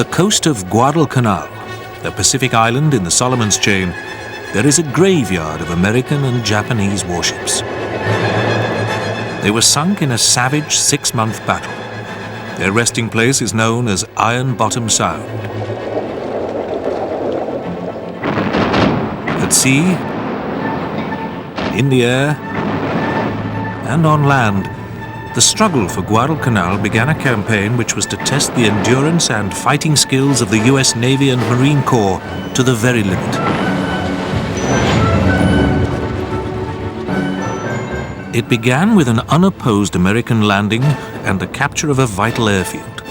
the coast of Guadalcanal, a Pacific island in the Solomon's Chain, there is a graveyard of American and Japanese warships. They were sunk in a savage 6-month battle. Their resting place is known as Iron Bottom Sound. At sea, in the air, and on land, the struggle for Guadalcanal began a campaign which was to test the endurance and fighting skills of the US Navy and Marine Corps to the very limit. It began with an unopposed American landing and the capture of a vital airfield.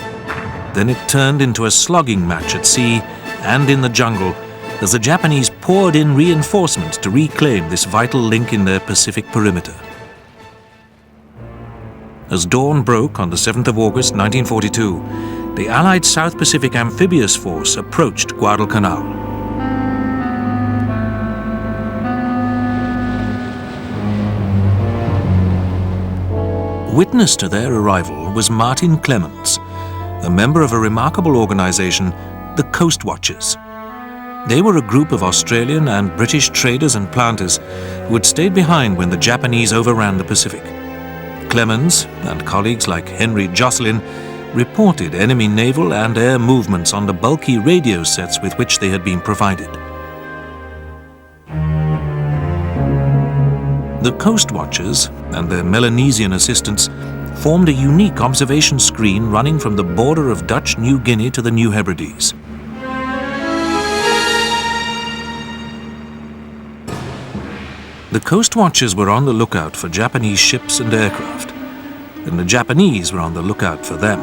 Then it turned into a slogging match at sea and in the jungle as the Japanese poured in reinforcements to reclaim this vital link in their Pacific perimeter. As dawn broke on the 7th of August 1942, the Allied South Pacific Amphibious Force approached Guadalcanal. Witness to their arrival was Martin Clemens, a member of a remarkable organization, the Coast Watchers. They were a group of Australian and British traders and planters who had stayed behind when the Japanese overran the Pacific. Clemens and colleagues like Henry Jocelyn reported enemy naval and air movements on the bulky radio sets with which they had been provided. The Coast Watchers and their Melanesian assistants formed a unique observation screen running from the border of Dutch New Guinea to the New Hebrides. The Coast Watchers were on the lookout for Japanese ships and aircraft, and the Japanese were on the lookout for them.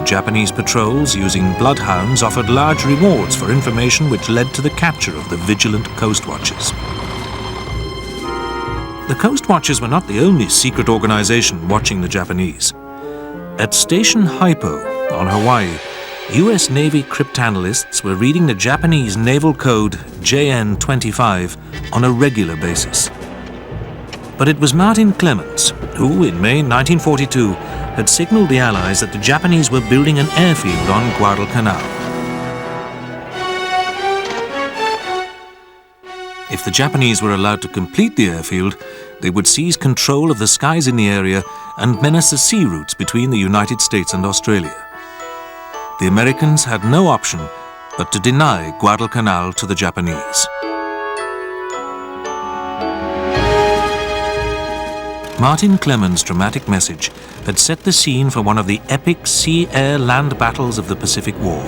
Japanese patrols using bloodhounds offered large rewards for information which led to the capture of the vigilant Coast Watchers. The Coast Watchers were not the only secret organization watching the Japanese. At Station Hypo on Hawaii, US Navy cryptanalysts were reading the Japanese naval code JN-25 on a regular basis. But it was Martin Clemens who, in May 1942, had signaled the Allies that the Japanese were building an airfield on Guadalcanal. If the Japanese were allowed to complete the airfield, they would seize control of the skies in the area and menace the sea routes between the United States and Australia. The Americans had no option but to deny Guadalcanal to the Japanese. Martin Clemens' dramatic message had set the scene for one of the epic sea-air-land battles of the Pacific War.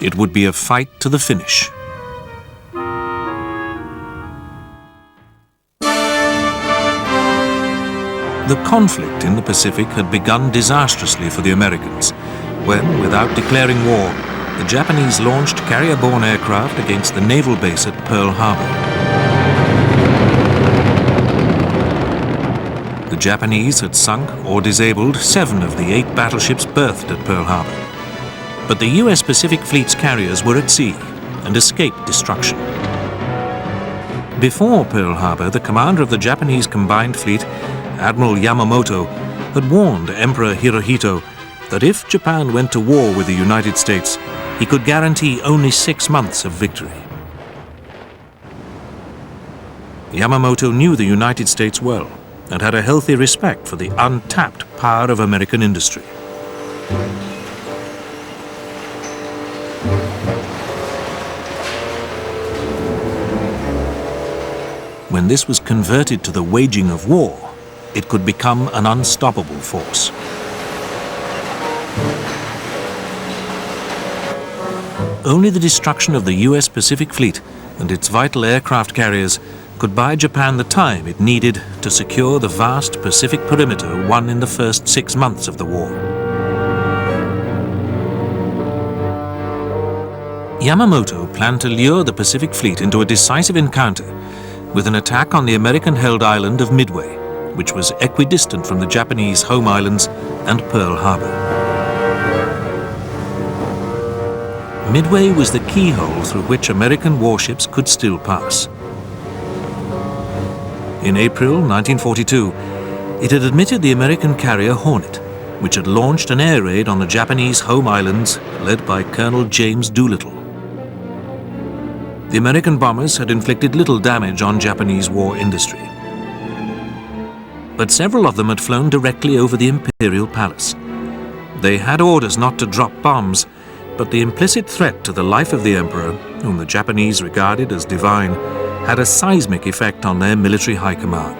It would be a fight to the finish. The conflict in the Pacific had begun disastrously for the Americans when, without declaring war, the Japanese launched carrier-borne aircraft against the naval base at Pearl Harbor. The Japanese had sunk or disabled 7 of the 8 battleships berthed at Pearl Harbor. But the US Pacific Fleet's carriers were at sea and escaped destruction. Before Pearl Harbor, the commander of the Japanese Combined Fleet, Admiral Yamamoto, had warned Emperor Hirohito that if Japan went to war with the United States, he could guarantee only 6 months of victory. Yamamoto knew the United States well and had a healthy respect for the untapped power of American industry. When this was converted to the waging of war, it could become an unstoppable force. Only the destruction of the US Pacific Fleet and its vital aircraft carriers could buy Japan the time it needed to secure the vast Pacific perimeter won in the first 6 months of the war. Yamamoto planned to lure the Pacific Fleet into a decisive encounter with an attack on the American-held island of Midway, which was equidistant from the Japanese home islands and Pearl Harbor. Midway was the keyhole through which American warships could still pass. In April 1942, it had admitted the American carrier Hornet, which had launched an air raid on the Japanese home islands led by Colonel James Doolittle. The American bombers had inflicted little damage on Japanese war industry. But several of them had flown directly over the Imperial Palace. They had orders not to drop bombs, but the implicit threat to the life of the Emperor, whom the Japanese regarded as divine, had a seismic effect on their military high command.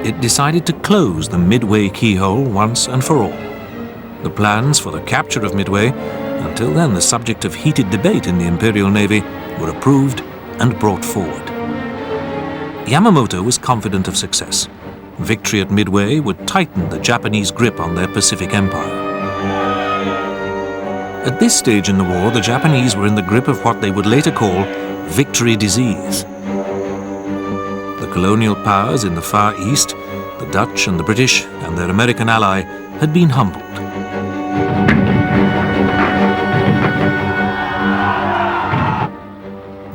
It decided to close the Midway keyhole once and for all. The plans for the capture of Midway, until then the subject of heated debate in the Imperial Navy, were approved and brought forward. Yamamoto was confident of success. Victory at Midway would tighten the Japanese grip on their Pacific Empire. At this stage in the war, the Japanese were in the grip of what they would later call victory disease. The colonial powers in the Far East, the Dutch and the British and their American ally, had been humbled.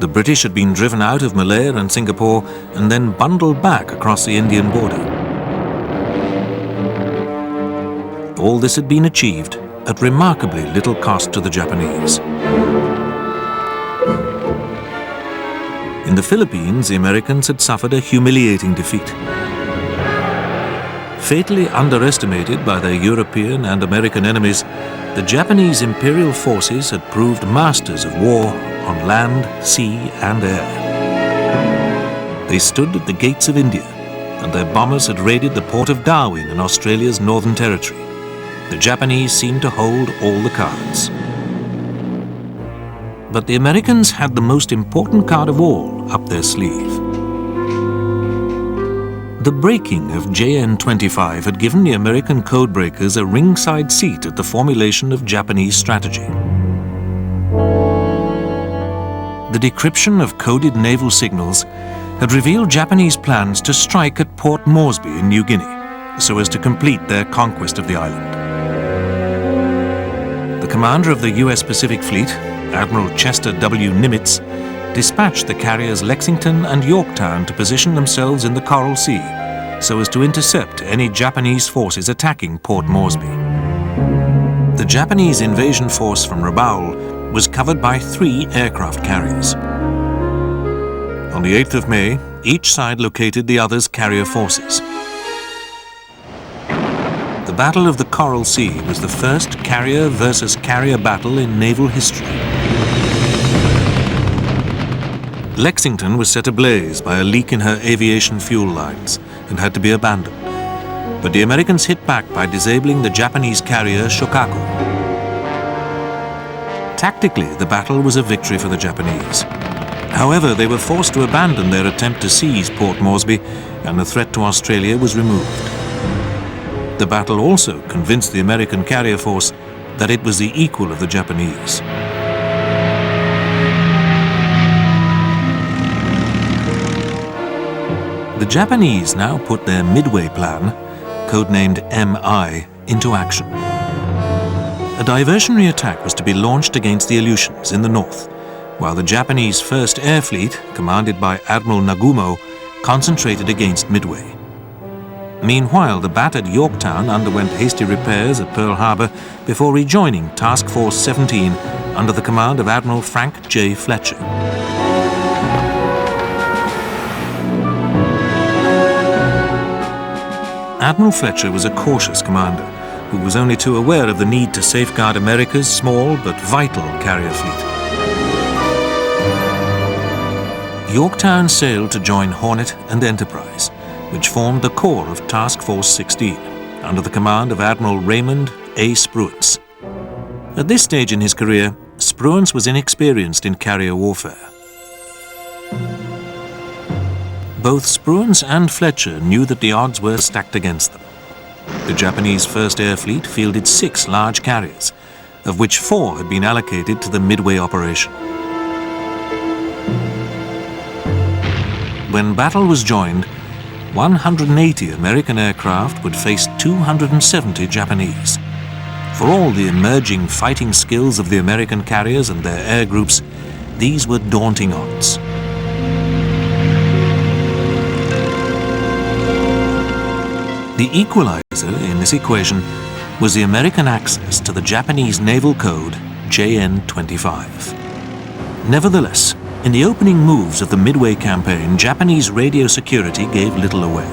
The British had been driven out of Malaya and Singapore and then bundled back across the Indian border. All this had been achieved at remarkably little cost to the Japanese. In the Philippines, the Americans had suffered a humiliating defeat. Fatally underestimated by their European and American enemies, the Japanese imperial forces had proved masters of war on land, sea and air. They stood at the gates of India, and their bombers had raided the port of Darwin in Australia's Northern Territory. The Japanese seemed to hold all the cards. But the Americans had the most important card of all up their sleeve. The breaking of JN-25 had given the American codebreakers a ringside seat at the formulation of Japanese strategy. The decryption of coded naval signals had revealed Japanese plans to strike at Port Moresby in New Guinea, so as to complete their conquest of the island. The commander of the US Pacific Fleet, Admiral Chester W. Nimitz, dispatched the carriers Lexington and Yorktown to position themselves in the Coral Sea, so as to intercept any Japanese forces attacking Port Moresby. The Japanese invasion force from Rabaul was covered by 3 aircraft carriers. On the 8th of May, each side located the other's carrier forces. The Battle of the Coral Sea was the first carrier versus carrier battle in naval history. Lexington was set ablaze by a leak in her aviation fuel lines and had to be abandoned. But the Americans hit back by disabling the Japanese carrier Shokaku. Tactically, the battle was a victory for the Japanese. However, they were forced to abandon their attempt to seize Port Moresby, and the threat to Australia was removed. The battle also convinced the American carrier force that it was the equal of the Japanese. The Japanese now put their Midway plan, codenamed MI, into action. A diversionary attack was to be launched against the Aleutians in the north, while the Japanese First Air Fleet, commanded by Admiral Nagumo, concentrated against Midway. Meanwhile, the battered Yorktown underwent hasty repairs at Pearl Harbor before rejoining Task Force 17 under the command of Admiral Frank J. Fletcher. Admiral Fletcher was a cautious commander who was only too aware of the need to safeguard America's small but vital carrier fleet. Yorktown sailed to join Hornet and Enterprise, which formed the core of Task Force 16, under the command of Admiral Raymond A. Spruance. At this stage in his career, Spruance was inexperienced in carrier warfare. Both Spruance and Fletcher knew that the odds were stacked against them. The Japanese First Air Fleet fielded 6 large carriers, of which 4 had been allocated to the Midway operation. When battle was joined, 180 American aircraft would face 270 Japanese. For all the emerging fighting skills of the American carriers and their air groups, these were daunting odds. The equalizer in this equation was the American access to the Japanese naval code JN-25. Nevertheless, in the opening moves of the Midway campaign, Japanese radio security gave little away.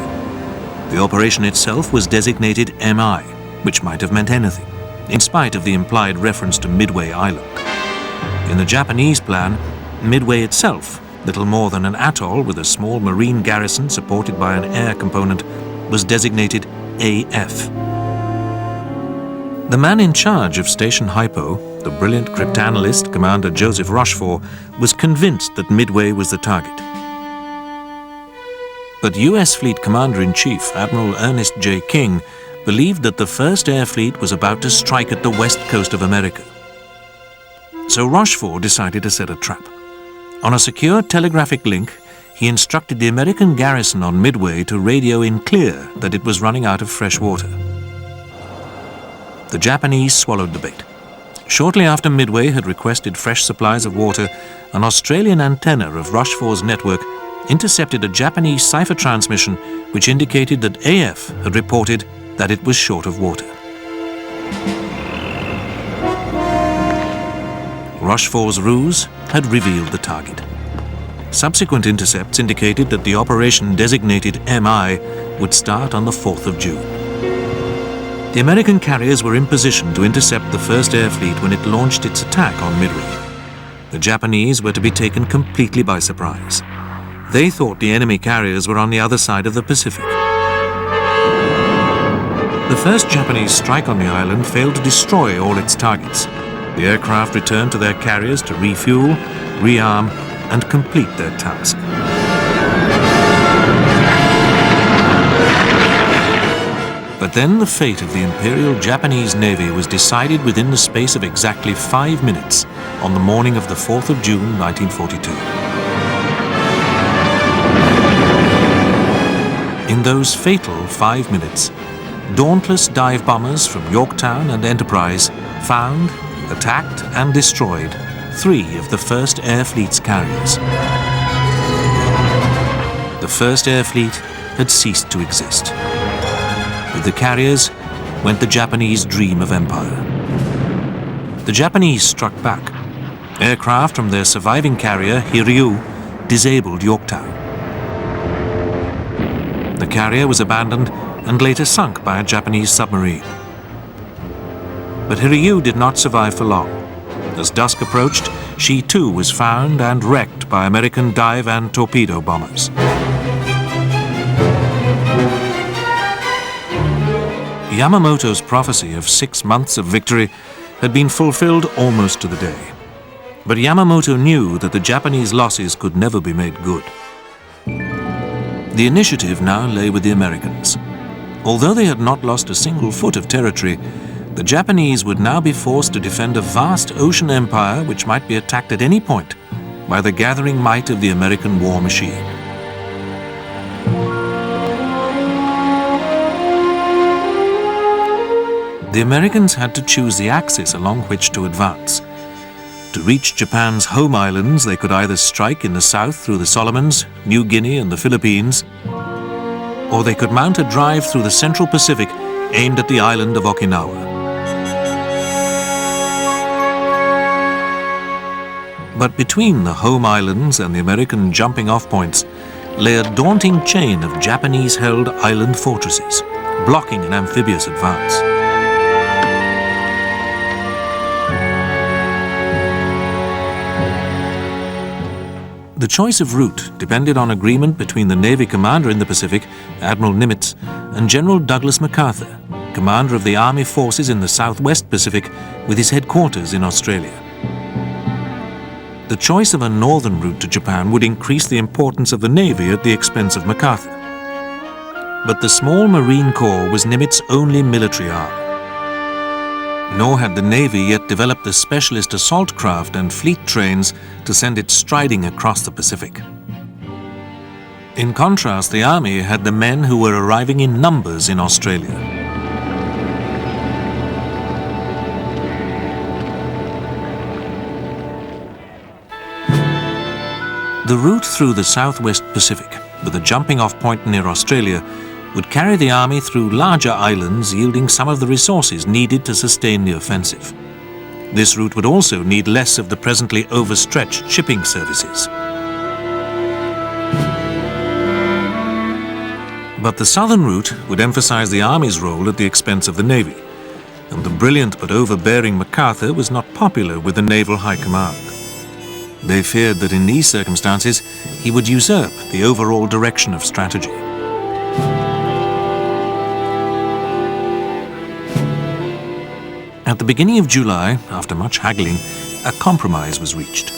The operation itself was designated MI, which might have meant anything, in spite of the implied reference to Midway Island. In the Japanese plan, Midway itself, little more than an atoll with a small marine garrison supported by an air component, was designated AF. The man in charge of Station Hypo, the brilliant cryptanalyst Commander Joseph Rochefort, was convinced that Midway was the target. But US Fleet Commander-in-Chief Admiral Ernest J. King believed that the First Air Fleet was about to strike at the west coast of America. So Rochefort decided to set a trap. On a secure telegraphic link, he instructed the American garrison on Midway to radio in clear that it was running out of fresh water. The Japanese swallowed the bait. Shortly after Midway had requested fresh supplies of water, an Australian antenna of Rochefort's network intercepted a Japanese cipher transmission which indicated that AF had reported that it was short of water. Rochefort's ruse had revealed the target. Subsequent intercepts indicated that the operation designated MI would start on the 4th of June. The American carriers were in position to intercept the First Air Fleet when it launched its attack on Midway. The Japanese were to be taken completely by surprise. They thought the enemy carriers were on the other side of the Pacific. The first Japanese strike on the island failed to destroy all its targets. The aircraft returned to their carriers to refuel, rearm, and complete their task. But then the fate of the Imperial Japanese Navy was decided within the space of exactly 5 minutes on the morning of the 4th of June, 1942. In those fatal 5 minutes, dauntless dive bombers from Yorktown and Enterprise found, attacked, and destroyed 3 of the First Air Fleet's carriers. The First Air Fleet had ceased to exist. With the carriers went the Japanese dream of empire. The Japanese struck back. Aircraft from their surviving carrier, Hiryu, disabled Yorktown. The carrier was abandoned and later sunk by a Japanese submarine. But Hiryu did not survive for long. As dusk approached, she too was found and wrecked by American dive and torpedo bombers. Yamamoto's prophecy of 6 months of victory had been fulfilled almost to the day. But Yamamoto knew that the Japanese losses could never be made good. The initiative now lay with the Americans. Although they had not lost a single foot of territory, the Japanese would now be forced to defend a vast ocean empire which might be attacked at any point by the gathering might of the American war machine. The Americans had to choose the axis along which to advance. To reach Japan's home islands, they could either strike in the south through the Solomons, New Guinea and the Philippines, or they could mount a drive through the Central Pacific aimed at the island of Okinawa. But between the home islands and the American jumping-off points lay a daunting chain of Japanese-held island fortresses, blocking an amphibious advance. The choice of route depended on agreement between the Navy commander in the Pacific, Admiral Nimitz, and General Douglas MacArthur, commander of the Army forces in the Southwest Pacific with his headquarters in Australia. The choice of a northern route to Japan would increase the importance of the Navy at the expense of MacArthur. But the small Marine Corps was Nimitz's only military arm. Nor had the Navy yet developed the specialist assault craft and fleet trains to send it striding across the Pacific. In contrast, the Army had the men who were arriving in numbers in Australia. The route through the southwest Pacific, with a jumping-off point near Australia, would carry the army through larger islands, yielding some of the resources needed to sustain the offensive. This route would also need less of the presently overstretched shipping services. But the southern route would emphasize the army's role at the expense of the navy, and the brilliant but overbearing MacArthur was not popular with the Naval High Command. They feared that in these circumstances he would usurp the overall direction of strategy. At the beginning of July, after much haggling, a compromise was reached.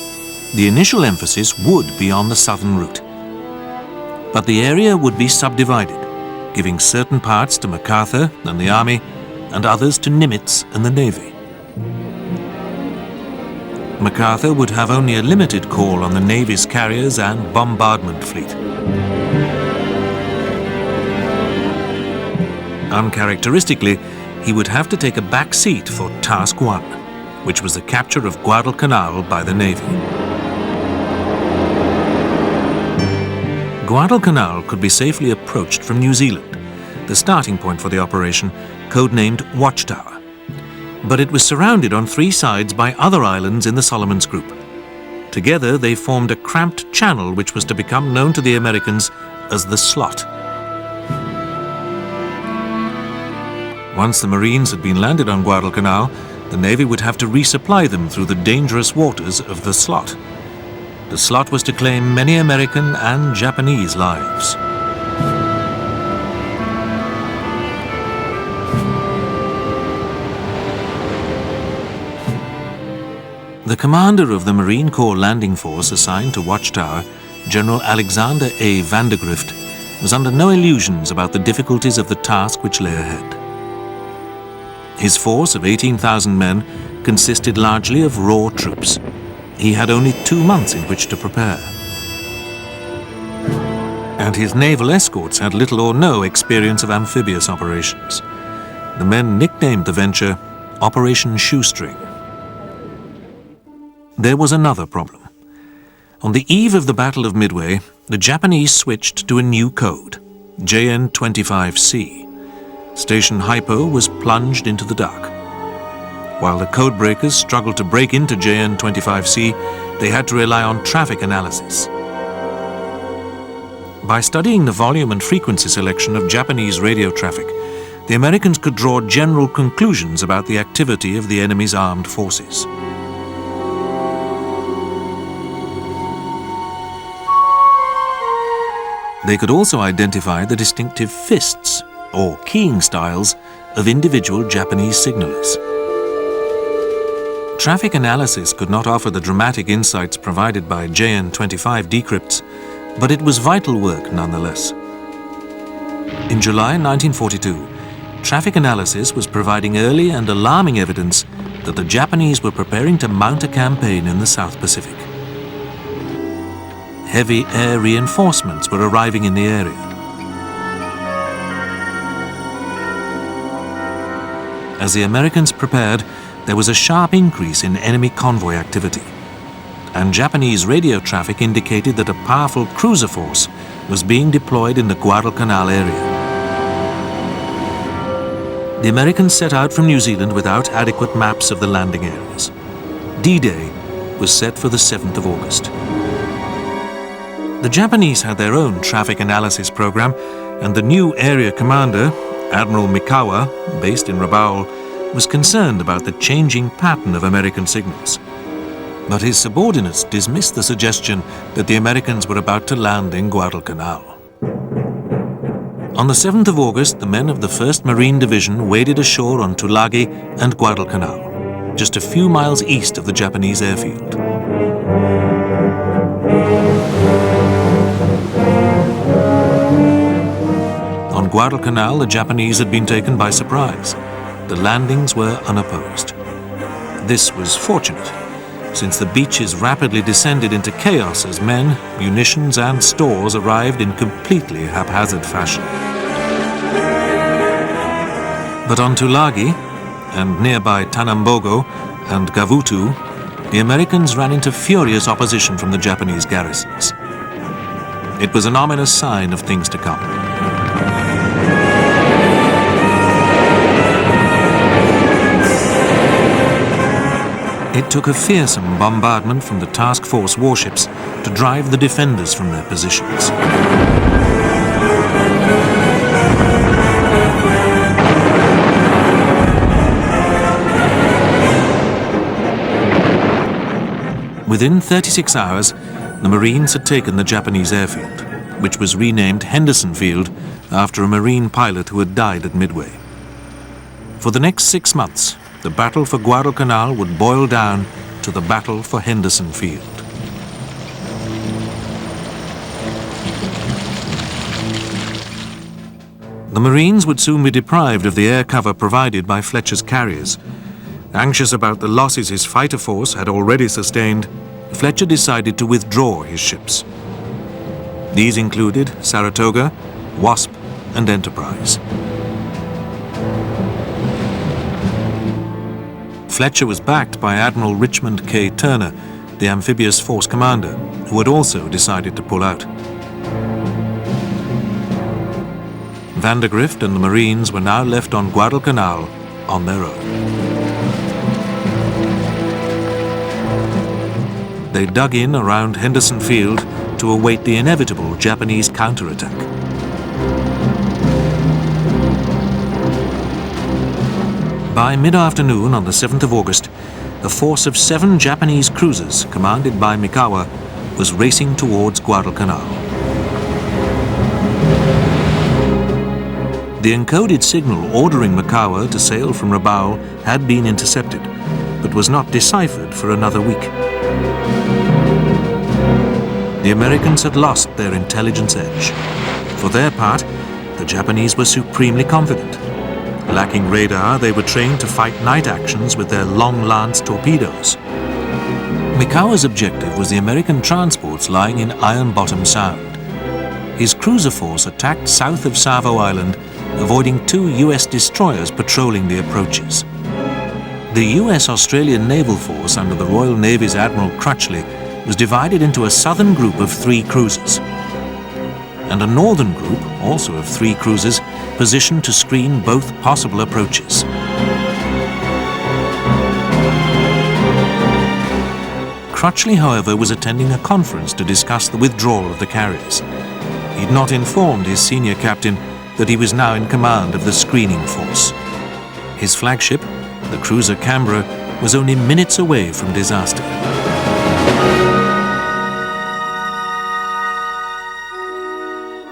The initial emphasis would be on the southern route, but the area would be subdivided, giving certain parts to MacArthur and the army and others to Nimitz and the navy. MacArthur would have only a limited call on the navy's carriers and bombardment fleet. Uncharacteristically, he would have to take a back seat for Task 1, which was the capture of Guadalcanal by the navy. Guadalcanal could be safely approached from New Zealand, the starting point for the operation, codenamed Watchtower. But it was surrounded on three sides by other islands in the Solomons Group. Together they formed a cramped channel which was to become known to the Americans as the Slot. Once the Marines had been landed on Guadalcanal, the Navy would have to resupply them through the dangerous waters of the Slot. The Slot was to claim many American and Japanese lives. The commander of the Marine Corps landing force assigned to Watchtower, General Alexander A. Vandergrift, was under no illusions about the difficulties of the task which lay ahead. His force of 18,000 men consisted largely of raw troops. He had only 2 months in which to prepare. And his naval escorts had little or no experience of amphibious operations. The men nicknamed the venture Operation Shoestring. There was another problem. On the eve of the Battle of Midway, the Japanese switched to a new code, JN-25C. Station Hypo was plunged into the dark. While the code breakers struggled to break into JN-25C, they had to rely on traffic analysis. By studying the volume and frequency selection of Japanese radio traffic, the Americans could draw general conclusions about the activity of the enemy's armed forces. They could also identify the distinctive fists, or keying styles, of individual Japanese signalers. Traffic analysis could not offer the dramatic insights provided by JN-25 decrypts, but it was vital work nonetheless. In July 1942, traffic analysis was providing early and alarming evidence that the Japanese were preparing to mount a campaign in the South Pacific. Heavy air reinforcements were arriving in the area. As the Americans prepared, there was a sharp increase in enemy convoy activity, and Japanese radio traffic indicated that a powerful cruiser force was being deployed in the Guadalcanal area. The Americans set out from New Zealand without adequate maps of the landing areas. D-Day was set for the 7th of August. The Japanese had their own traffic analysis program, and the new area commander, Admiral Mikawa, based in Rabaul, was concerned about the changing pattern of American signals. But his subordinates dismissed the suggestion that the Americans were about to land in Guadalcanal. On the 7th of August, the men of the 1st Marine Division waded ashore on Tulagi and Guadalcanal, just a few miles east of the Japanese airfield. On Guadalcanal, the Japanese had been taken by surprise. The landings were unopposed. This was fortunate, since the beaches rapidly descended into chaos as men, munitions, and stores arrived in completely haphazard fashion. But on Tulagi, and nearby Tanambogo and Gavutu, the Americans ran into furious opposition from the Japanese garrisons. It was an ominous sign of things to come. It took a fearsome bombardment from the task force warships to drive the defenders from their positions. Within 36 hours, the Marines had taken the Japanese airfield, which was renamed Henderson Field after a Marine pilot who had died at Midway. For the next 6 months, the battle for Guadalcanal would boil down to the battle for Henderson Field. The Marines would soon be deprived of the air cover provided by Fletcher's carriers. Anxious about the losses his fighter force had already sustained, Fletcher decided to withdraw his ships. These included Saratoga, Wasp, and Enterprise. Fletcher was backed by Admiral Richmond K. Turner, the amphibious force commander, who had also decided to pull out. Vandergrift and the Marines were now left on Guadalcanal on their own. They dug in around Henderson Field to await the inevitable Japanese counterattack. By mid-afternoon on the 7th of August, a force of 7 Japanese cruisers, commanded by Mikawa, was racing towards Guadalcanal. The encoded signal ordering Mikawa to sail from Rabaul had been intercepted, but was not deciphered for another week. The Americans had lost their intelligence edge. For their part, the Japanese were supremely confident. Lacking radar, they were trained to fight night actions with their long-lance torpedoes. Mikawa's objective was the American transports lying in Iron Bottom Sound. His cruiser force attacked south of Savo Island, avoiding 2 U.S. destroyers patrolling the approaches. The U.S.-Australian naval force under the Royal Navy's Admiral Crutchley was divided into a southern group of 3 cruisers, and a northern group, also of 3 cruisers, positioned to screen both possible approaches. Crutchley, however, was attending a conference to discuss the withdrawal of the carriers. He had not informed his senior captain that he was now in command of the screening force. His flagship, the cruiser Canberra, was only minutes away from disaster.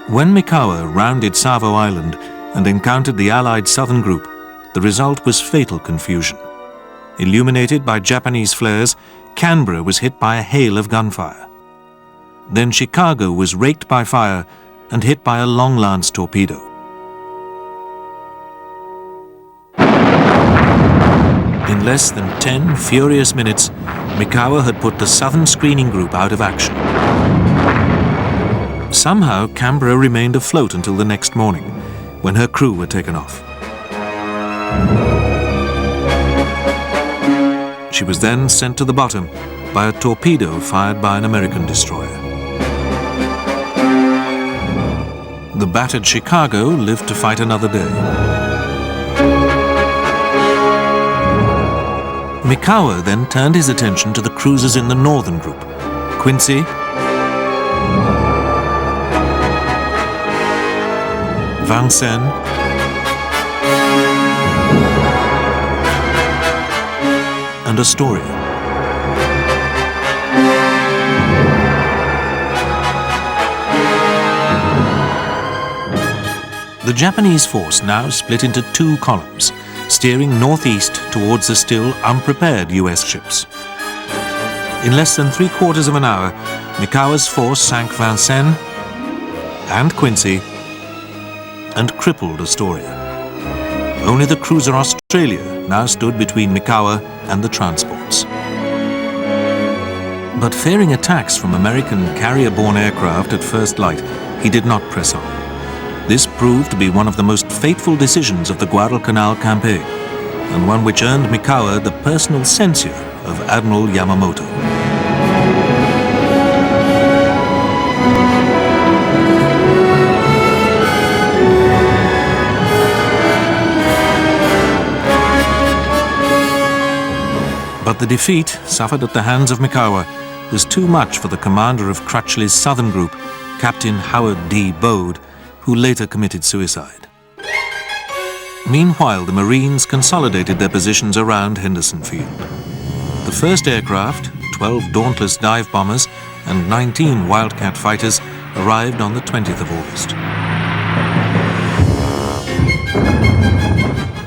When Mikawa rounded Savo Island and encountered the Allied southern group, the result was fatal confusion. Illuminated by Japanese flares, Canberra was hit by a hail of gunfire. Then Chicago was raked by fire and hit by a long-lance torpedo. In less than 10 furious minutes, Mikawa had put the southern screening group out of action. Somehow, Canberra remained afloat until the next morning, when her crew were taken off. She was then sent to the bottom by a torpedo fired by an American destroyer. The battered Chicago lived to fight another day. Mikawa then turned his attention to the cruisers in the northern group, Quincy, Vincennes, and Astoria. The Japanese force now split into 2 columns, steering northeast towards the still unprepared US ships. In less than 3/4 of an hour, Mikawa's force sank Vincennes and Quincy and crippled Astoria. Only the cruiser Australia now stood between Mikawa and the transports. But fearing attacks from American carrier-borne aircraft at first light, he did not press on. This proved to be one of the most fateful decisions of the Guadalcanal campaign, and one which earned Mikawa the personal censure of Admiral Yamamoto. But the defeat suffered at the hands of Mikawa was too much for the commander of Crutchley's southern group, Captain Howard D. Bode, who later committed suicide. Meanwhile, the Marines consolidated their positions around Henderson Field. The first aircraft, 12 Dauntless dive bombers and 19 Wildcat fighters, arrived on the 20th of August.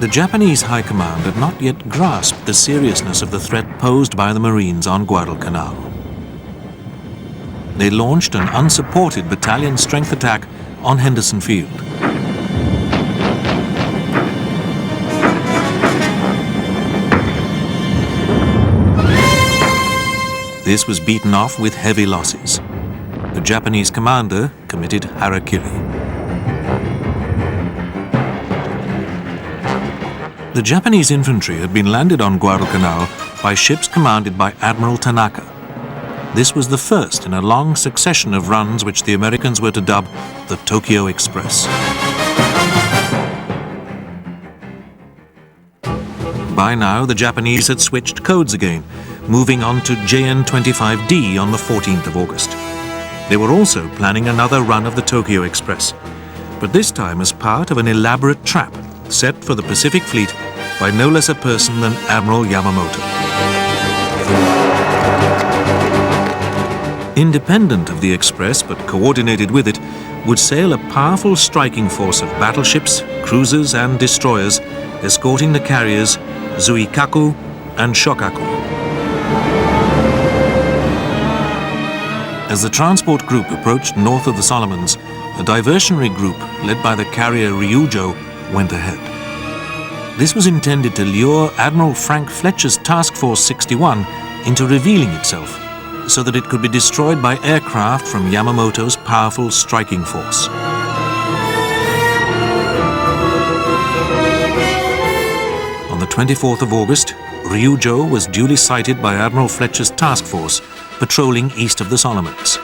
The Japanese High Command had not yet grasped the seriousness of the threat posed by the Marines on Guadalcanal. They launched an unsupported battalion strength attack on Henderson Field. This was beaten off with heavy losses. The Japanese commander committed harakiri. The Japanese infantry had been landed on Guadalcanal by ships commanded by Admiral Tanaka. This was the first in a long succession of runs which the Americans were to dub the Tokyo Express. By now, the Japanese had switched codes again, moving on to JN-25D on the 14th of August. They were also planning another run of the Tokyo Express, but this time as part of an elaborate trap set for the Pacific Fleet by no less a person than Admiral Yamamoto. Independent of the Express, but coordinated with it, would sail a powerful striking force of battleships, cruisers and destroyers, escorting the carriers Zuikaku and Shokaku. As the transport group approached north of the Solomons, a diversionary group led by the carrier Ryujo went ahead. This was intended to lure Admiral Frank Fletcher's Task Force 61 into revealing itself, so that it could be destroyed by aircraft from Yamamoto's powerful striking force. On the 24th of August, Ryujo was duly sighted by Admiral Fletcher's task force patrolling east of the Solomons.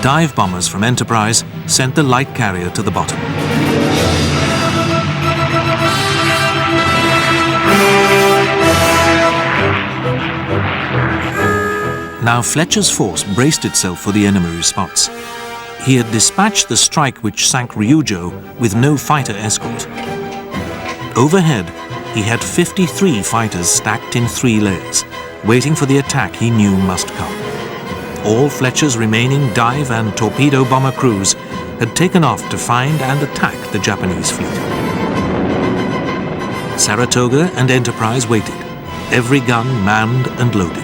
Dive bombers from Enterprise sent the light carrier to the bottom. Now Fletcher's force braced itself for the enemy response. He had dispatched the strike which sank Ryujo with no fighter escort. Overhead, he had 53 fighters stacked in 3 layers, waiting for the attack he knew must come. All Fletcher's remaining dive and torpedo bomber crews had taken off to find and attack the Japanese fleet. Saratoga and Enterprise waited, every gun manned and loaded.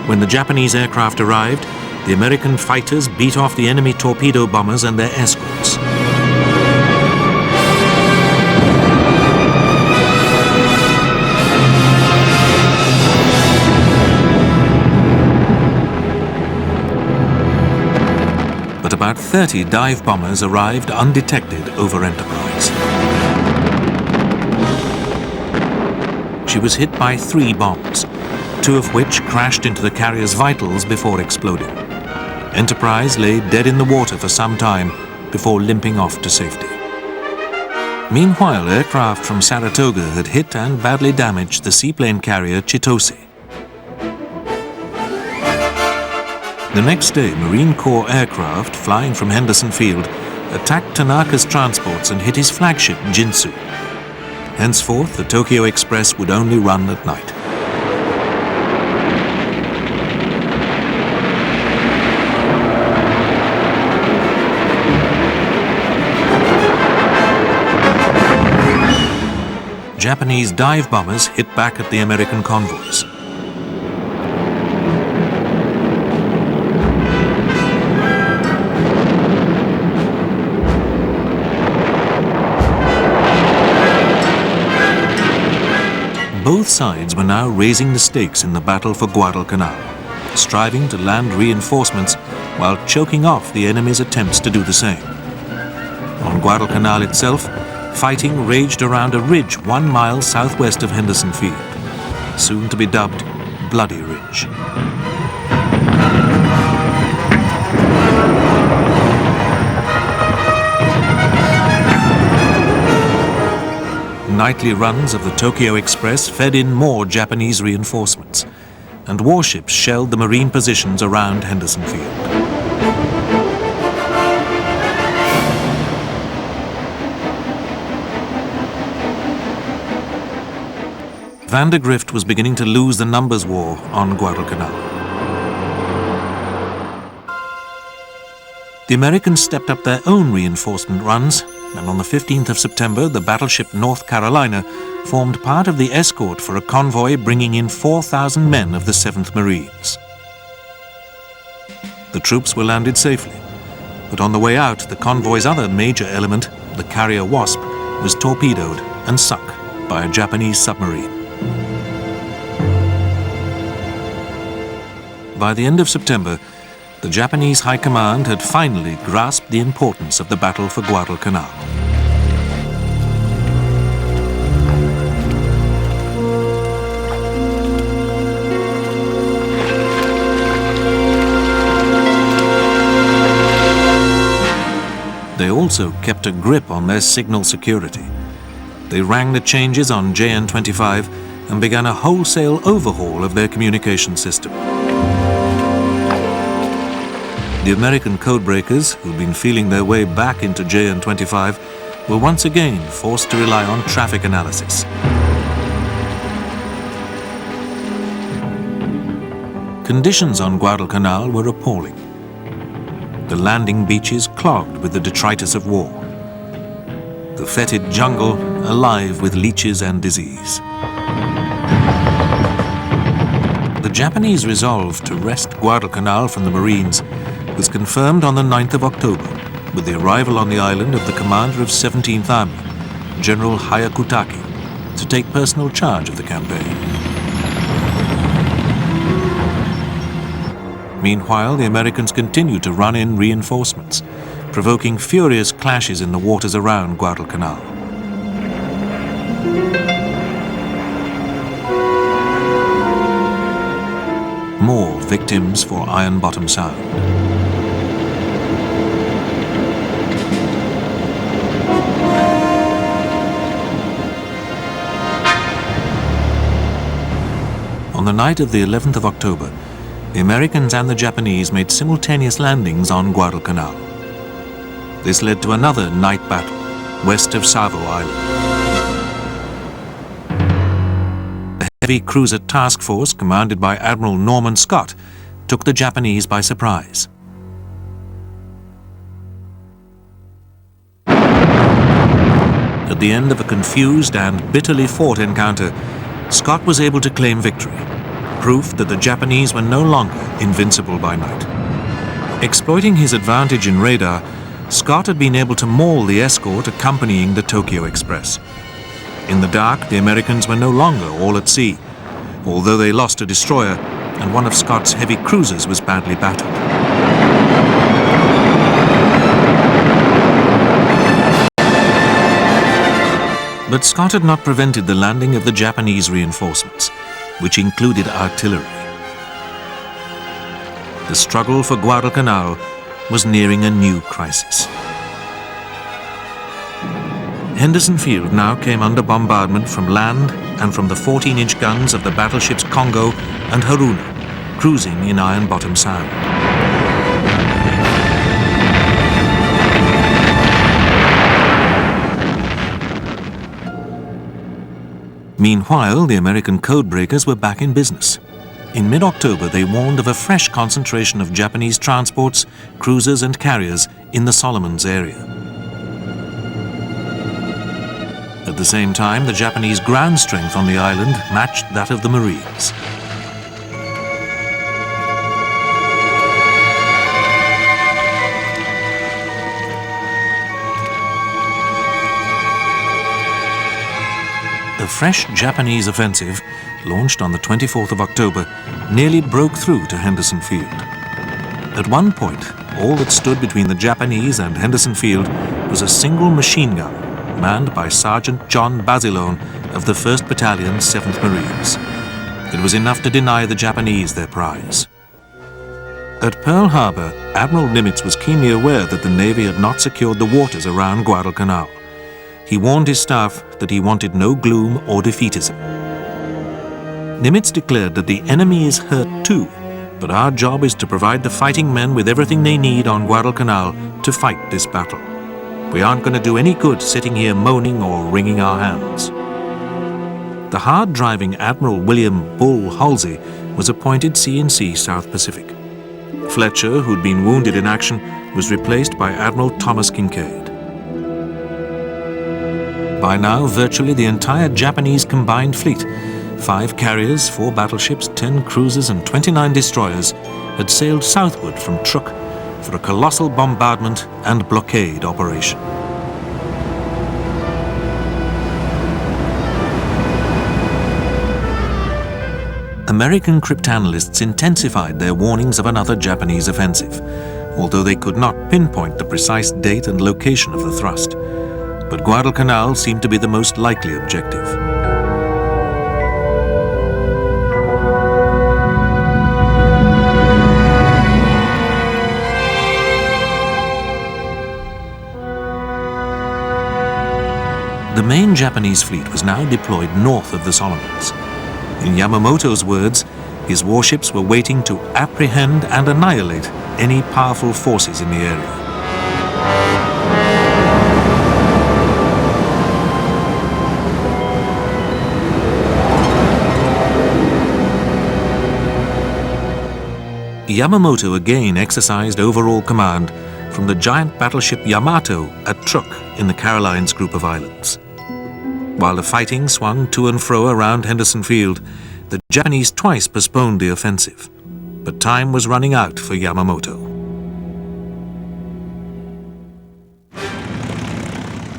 When the Japanese aircraft arrived, the American fighters beat off the enemy torpedo bombers and their escorts. But about 30 dive bombers arrived undetected over Enterprise. She was hit by 3 bombs, 2 of which crashed into the carrier's vitals before exploding. Enterprise lay dead in the water for some time before limping off to safety. Meanwhile, aircraft from Saratoga had hit and badly damaged the seaplane carrier Chitose. The next day, Marine Corps aircraft flying from Henderson Field attacked Tanaka's transports and hit his flagship, Jinsu. Henceforth, the Tokyo Express would only run at night. Japanese dive bombers hit back at the American convoys. Both sides were now raising the stakes in the battle for Guadalcanal, striving to land reinforcements while choking off the enemy's attempts to do the same. On Guadalcanal itself, fighting raged around a ridge 1 mile southwest of Henderson Field, soon to be dubbed Bloody Ridge. Nightly runs of the Tokyo Express fed in more Japanese reinforcements, and warships shelled the marine positions around Henderson Field. Vandergrift was beginning to lose the numbers war on Guadalcanal. The Americans stepped up their own reinforcement runs, and on the 15th of September, the battleship North Carolina formed part of the escort for a convoy bringing in 4,000 men of the 7th Marines. The troops were landed safely, but on the way out, the convoy's other major element, the carrier Wasp, was torpedoed and sunk by a Japanese submarine. By the end of September, the Japanese High Command had finally grasped the importance of the battle for Guadalcanal. They also kept a grip on their signal security. They rang the changes on JN-25 and began a wholesale overhaul of their communication system. The American codebreakers, who'd been feeling their way back into JN-25, were once again forced to rely on traffic analysis. Conditions on Guadalcanal were appalling. The landing beaches clogged with the detritus of war. The fetid jungle alive with leeches and disease. The Japanese resolve to wrest Guadalcanal from the Marines was confirmed on the 9th of October with the arrival on the island of the commander of 17th Army, General Hyakutake, to take personal charge of the campaign. Meanwhile, the Americans continued to run in reinforcements, provoking furious clashes in the waters around Guadalcanal. More victims for Iron Bottom Sound. On the night of the 11th of October, the Americans and the Japanese made simultaneous landings on Guadalcanal. This led to another night battle west of Savo Island. The heavy cruiser task force, commanded by Admiral Norman Scott, took the Japanese by surprise. At the end of a confused and bitterly fought encounter, Scott was able to claim victory, proof that the Japanese were no longer invincible by night. Exploiting his advantage in radar, Scott had been able to maul the escort accompanying the Tokyo Express. In the dark, the Americans were no longer all at sea, although they lost a destroyer and one of Scott's heavy cruisers was badly battered. But Scott had not prevented the landing of the Japanese reinforcements, which included artillery. The struggle for Guadalcanal was nearing a new crisis. Henderson Field now came under bombardment from land and from the 14-inch guns of the battleships Congo and Haruna, cruising in Iron Bottom Sound. Meanwhile, the American codebreakers were back in business. In mid-October, they warned of a fresh concentration of Japanese transports, cruisers and carriers in the Solomons area. At the same time, the Japanese ground strength on the island matched that of the Marines. The fresh Japanese offensive, launched on the 24th of October, nearly broke through to Henderson Field. At one point, all that stood between the Japanese and Henderson Field was a single machine gun, manned by Sergeant John Basilone of the 1st Battalion, 7th Marines. It was enough to deny the Japanese their prize. At Pearl Harbor, Admiral Nimitz was keenly aware that the Navy had not secured the waters around Guadalcanal. He warned his staff that he wanted no gloom or defeatism. Nimitz declared that the enemy is hurt too, but our job is to provide the fighting men with everything they need on Guadalcanal to fight this battle. We aren't going to do any good sitting here moaning or wringing our hands. The hard-driving Admiral William Bull Halsey was appointed C&C South Pacific. Fletcher, who'd been wounded in action, was replaced by Admiral Thomas Kinkaid. By now, virtually the entire Japanese combined fleet, 5 carriers, 4 battleships, 10 cruisers and 29 destroyers, had sailed southward from Truk for a colossal bombardment and blockade operation. American cryptanalysts intensified their warnings of another Japanese offensive, although they could not pinpoint the precise date and location of the thrust. But Guadalcanal seemed to be the most likely objective. The main Japanese fleet was now deployed north of the Solomons. In Yamamoto's words, his warships were waiting to apprehend and annihilate any powerful forces in the area. Yamamoto again exercised overall command from the giant battleship Yamato at Truk in the Carolines group of islands. While the fighting swung to and fro around Henderson Field, the Japanese twice postponed the offensive, but time was running out for Yamamoto.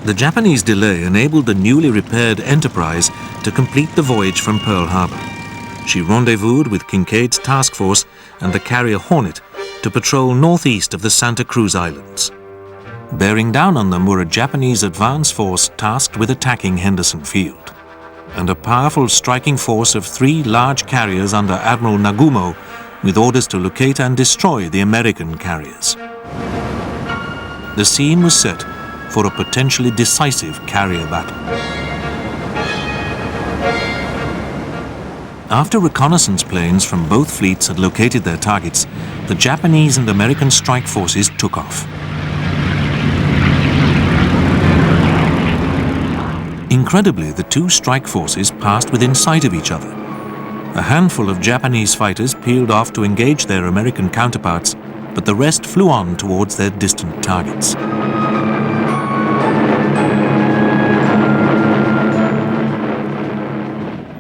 The Japanese delay enabled the newly repaired Enterprise to complete the voyage from Pearl Harbor. She rendezvoused with Kinkaid's task force and the carrier Hornet to patrol northeast of the Santa Cruz Islands. Bearing down on them were a Japanese advance force tasked with attacking Henderson Field, and a powerful striking force of 3 large carriers under Admiral Nagumo with orders to locate and destroy the American carriers. The scene was set for a potentially decisive carrier battle. After reconnaissance planes from both fleets had located their targets, the Japanese and American strike forces took off. Incredibly, the 2 strike forces passed within sight of each other. A handful of Japanese fighters peeled off to engage their American counterparts, but the rest flew on towards their distant targets.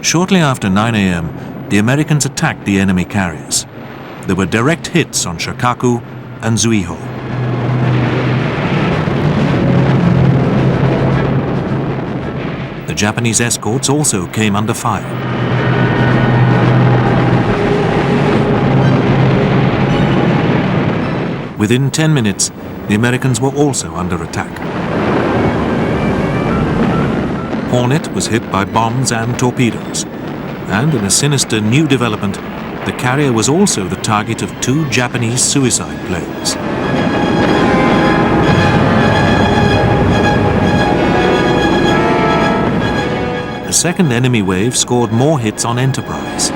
Shortly after 9 a.m., the Americans attacked the enemy carriers. There were direct hits on Shikaku and Zuiho. The Japanese escorts also came under fire. Within 10 minutes, the Americans were also under attack. Hornet was hit by bombs and torpedoes, and in a sinister new development, the carrier was also the target of 2 Japanese suicide planes. A second enemy wave scored more hits on Enterprise.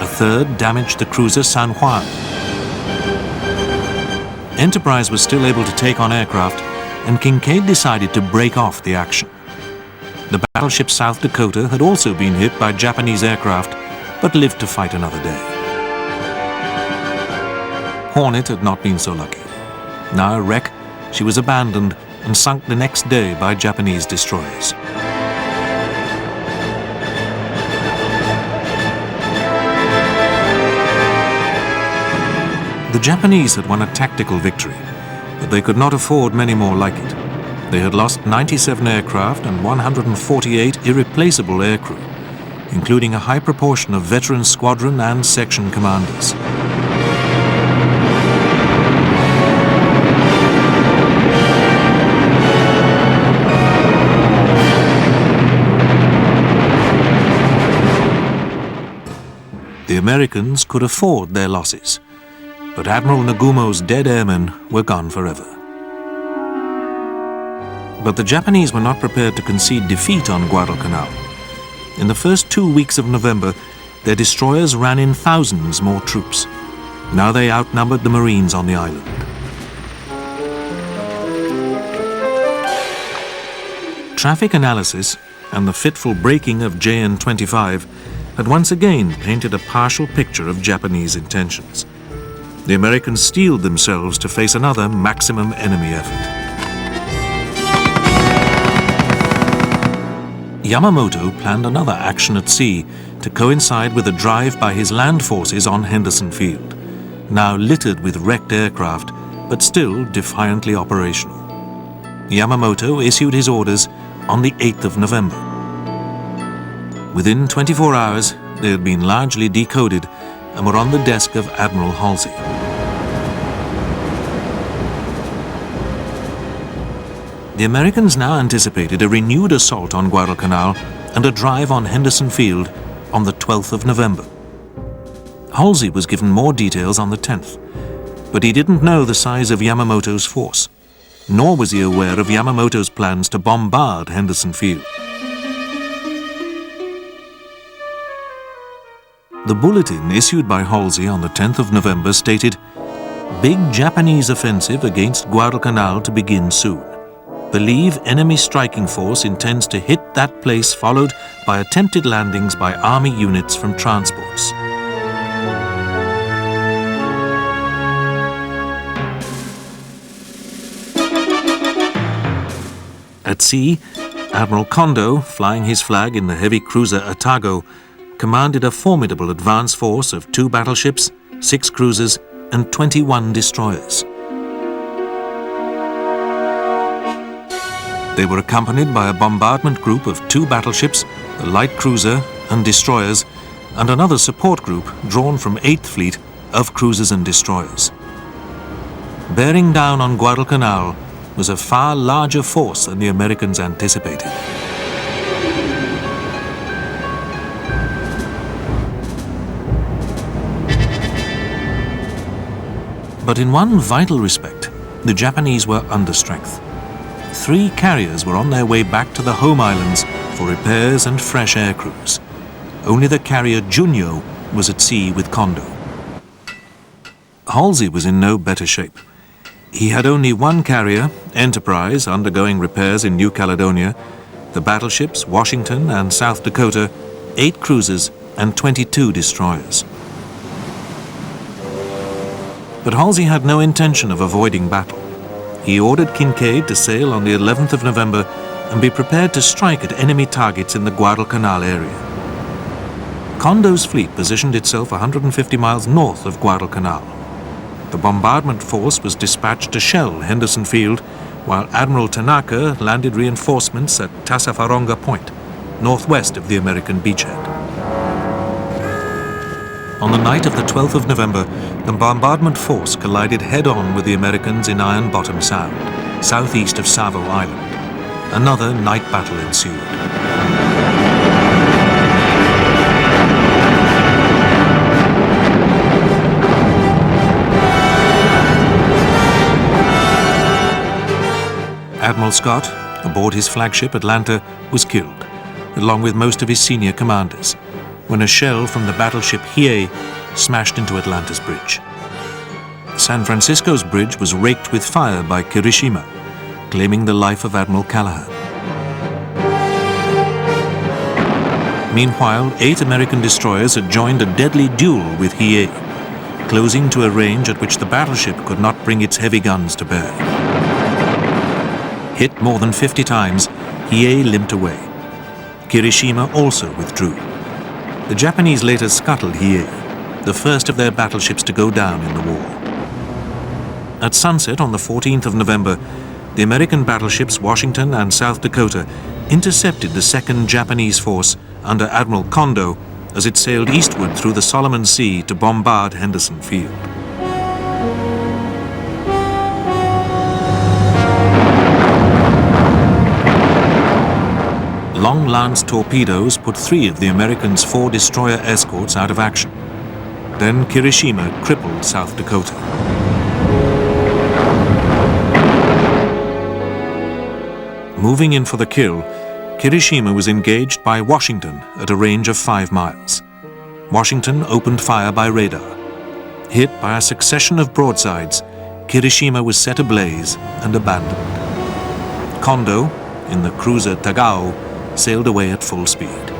A third damaged the cruiser San Juan. Enterprise was still able to take on aircraft, and Kinkaid decided to break off the action. The battleship South Dakota had also been hit by Japanese aircraft, but lived to fight another day. Hornet had not been so lucky. Now a wreck, she was abandoned and sunk the next day by Japanese destroyers. The Japanese had won a tactical victory, but they could not afford many more like it. They had lost 97 aircraft and 148 irreplaceable aircrew, including a high proportion of veteran squadron and section commanders. The Americans could afford their losses, but Admiral Nagumo's dead airmen were gone forever. But the Japanese were not prepared to concede defeat on Guadalcanal. In the first 2 weeks of November, their destroyers ran in thousands more troops. Now they outnumbered the Marines on the island. Traffic analysis and the fitful braking of JN-25 had once again painted a partial picture of Japanese intentions. The Americans steeled themselves to face another maximum enemy effort. Yamamoto planned another action at sea to coincide with a drive by his land forces on Henderson Field, now littered with wrecked aircraft, but still defiantly operational. Yamamoto issued his orders on the 8th of November. Within 24 hours, they had been largely decoded and were on the desk of Admiral Halsey. The Americans now anticipated a renewed assault on Guadalcanal and a drive on Henderson Field on the 12th of November. Halsey was given more details on the 10th, but he didn't know the size of Yamamoto's force, nor was he aware of Yamamoto's plans to bombard Henderson Field. The bulletin issued by Halsey on the 10th of November stated, "Big Japanese offensive against Guadalcanal to begin soon. Believe enemy striking force intends to hit that place, followed by attempted landings by army units from transports." At sea, Admiral Kondo, flying his flag in the heavy cruiser Atago, commanded a formidable advance force of 2 battleships, 6 cruisers, and 21 destroyers. They were accompanied by a bombardment group of 2 battleships, a light cruiser and destroyers, and another support group drawn from 8th Fleet of cruisers and destroyers. Bearing down on Guadalcanal was a far larger force than the Americans anticipated. But in one vital respect, the Japanese were under strength. 3 carriers were on their way back to the home islands for repairs and fresh air crews. Only the carrier Junyo was at sea with Kondo. Halsey was in no better shape. He had only 1 carrier, Enterprise, undergoing repairs in New Caledonia, the battleships Washington and South Dakota, 8 cruisers and 22 destroyers. But Halsey had no intention of avoiding battle. He ordered Kincaid to sail on the 11th of November and be prepared to strike at enemy targets in the Guadalcanal area. Kondo's fleet positioned itself 150 miles north of Guadalcanal. The bombardment force was dispatched to shell Henderson Field, while Admiral Tanaka landed reinforcements at Tasafaronga Point, northwest of the American beachhead. On the night of the 12th of November, the bombardment force collided head-on with the Americans in Iron Bottom Sound, southeast of Savo Island. Another night battle ensued. Admiral Scott, aboard his flagship Atlanta, was killed, along with most of his senior commanders, when a shell from the battleship Hiei smashed into Atlanta's bridge. San Francisco's bridge was raked with fire by Kirishima, claiming the life of Admiral Callahan. Meanwhile, 8 American destroyers had joined a deadly duel with Hiei, closing to a range at which the battleship could not bring its heavy guns to bear. Hit more than 50 times, Hiei limped away. Kirishima also withdrew. The Japanese later scuttled Hiei, the first of their battleships to go down in the war. At sunset on the 14th of November, the American battleships Washington and South Dakota intercepted the 2nd Japanese force under Admiral Kondo as it sailed eastward through the Solomon Sea to bombard Henderson Field. Long Lance torpedoes put 3 of the Americans' 4 destroyer escorts out of action. Then Kirishima crippled South Dakota. Moving in for the kill, Kirishima was engaged by Washington at a range of 5 miles. Washington opened fire by radar. Hit by a succession of broadsides, Kirishima was set ablaze and abandoned. Kondo, in the cruiser Tagao, sailed away at full speed.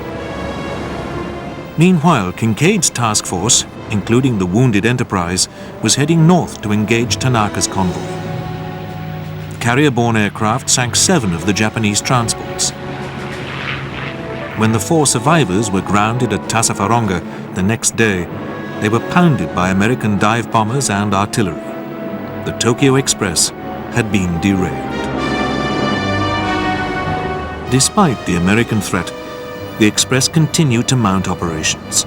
Meanwhile, Kinkaid's task force, including the wounded Enterprise, was heading north to engage Tanaka's convoy. Carrier-borne aircraft sank 7 of the Japanese transports. When the 4 survivors were grounded at Tassafaronga the next day, they were pounded by American dive bombers and artillery. The Tokyo Express had been derailed. Despite the American threat, the Express continued to mount operations.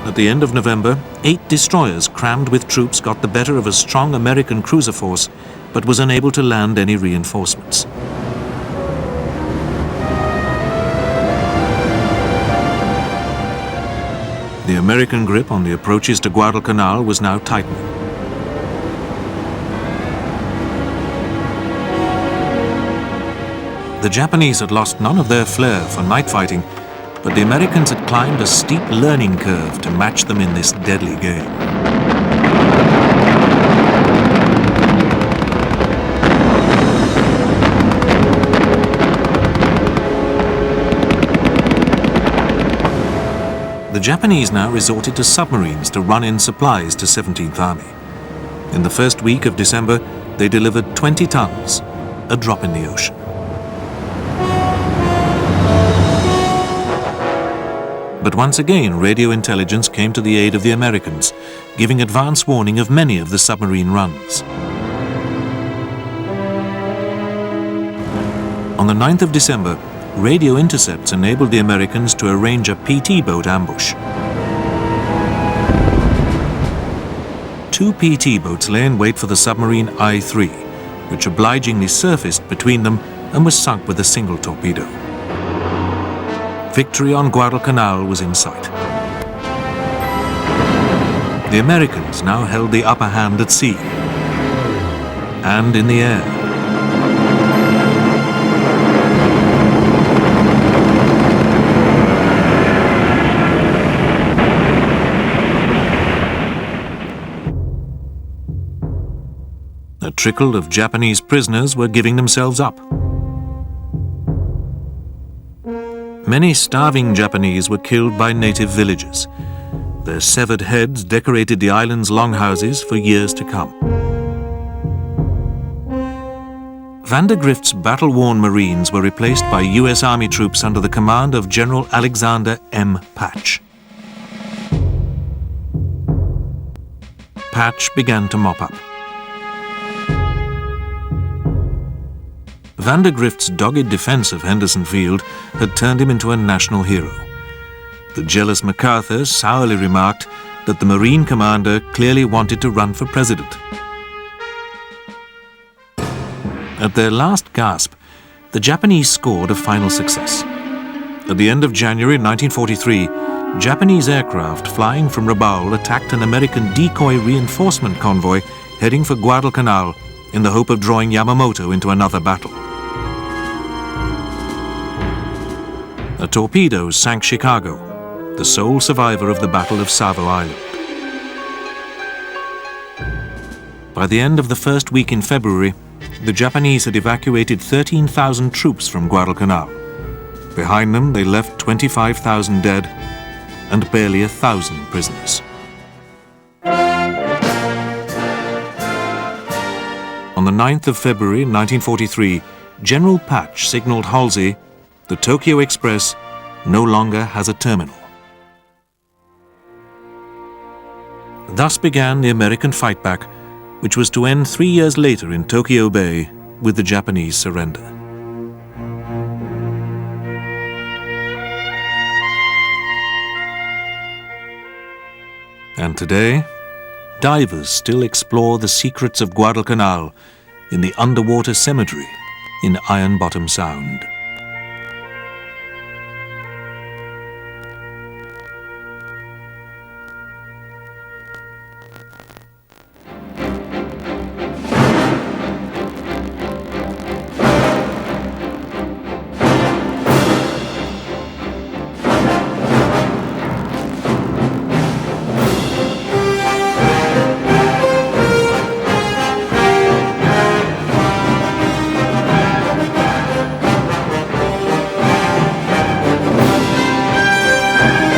At the end of November, 8 destroyers crammed with troops got the better of a strong American cruiser force, but was unable to land any reinforcements. The American grip on the approaches to Guadalcanal was now tightening. The Japanese had lost none of their flair for night fighting, but the Americans had climbed a steep learning curve to match them in this deadly game. The Japanese now resorted to submarines to run in supplies to 17th Army. In the first week of December, they delivered 20 tons, a drop in the ocean. But once again, radio intelligence came to the aid of the Americans, giving advance warning of many of the submarine runs. On the 9th of December, radio intercepts enabled the Americans to arrange a PT boat ambush. 2 PT boats lay in wait for the submarine I-3, which obligingly surfaced between them and was sunk with a single torpedo. Victory on Guadalcanal was in sight. The Americans now held the upper hand at sea and in the air. A trickle of Japanese prisoners were giving themselves up. Many starving Japanese were killed by native villagers. Their severed heads decorated the island's longhouses for years to come. Vandergrift's battle-worn Marines were replaced by U.S. Army troops under the command of General Alexander M. Patch. Patch began to mop up. Vandergrift's dogged defense of Henderson Field had turned him into a national hero. The jealous MacArthur sourly remarked that the Marine commander clearly wanted to run for president. At their last gasp, the Japanese scored a final success. At the end of January 1943, Japanese aircraft flying from Rabaul attacked an American decoy reinforcement convoy heading for Guadalcanal in the hope of drawing Yamamoto into another battle. A torpedo sank Chicago, the sole survivor of the Battle of Savo Island. By the end of the first week in February, the Japanese had evacuated 13,000 troops from Guadalcanal. Behind them, they left 25,000 dead and barely 1,000 prisoners. On the 9th of February 1943, General Patch signaled Halsey, "The Tokyo Express no longer has a terminal." Thus began the American fightback, which was to end 3 years later in Tokyo Bay with the Japanese surrender. And today, divers still explore the secrets of Guadalcanal in the underwater cemetery in Iron Bottom Sound. Bye.